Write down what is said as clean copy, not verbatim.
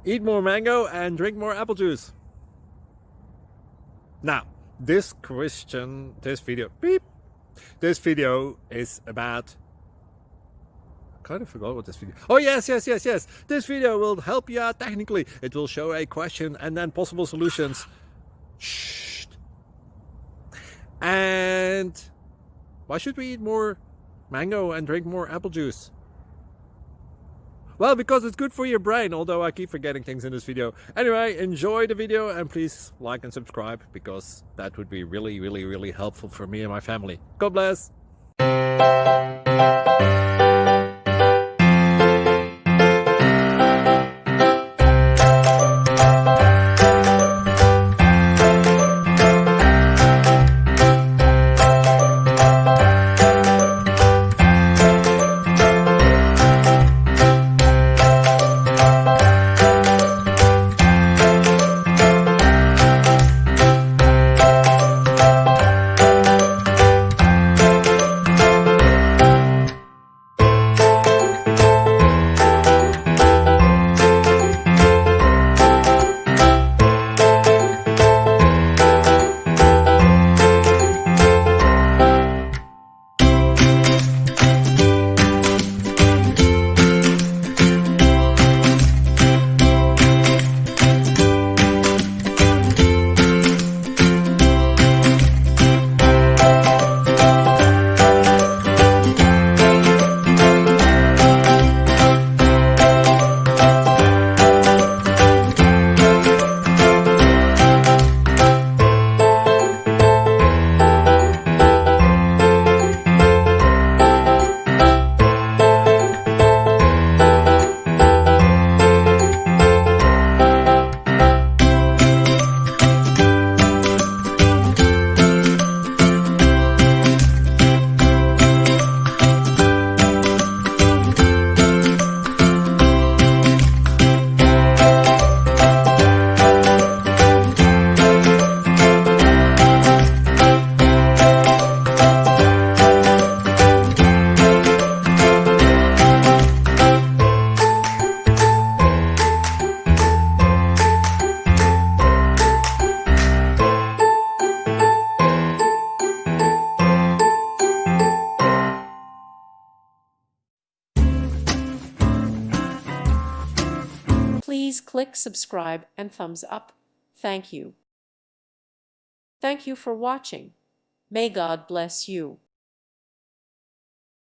Eat more mango and drink more apple juice. Now, this video is about, I kind of forgot what this video. Oh yes. This video will help you out technically. It will show a question and then possible solutions. Shh. And why should we eat more mango and drink more apple juice? Well, because it's good for your brain, although I keep forgetting things in this video. Anyway, enjoy the video and please like and subscribe, because that would be really helpful for me and my family. God bless! Please click subscribe and thumbs up. Thank you. Thank you for watching. May God bless you.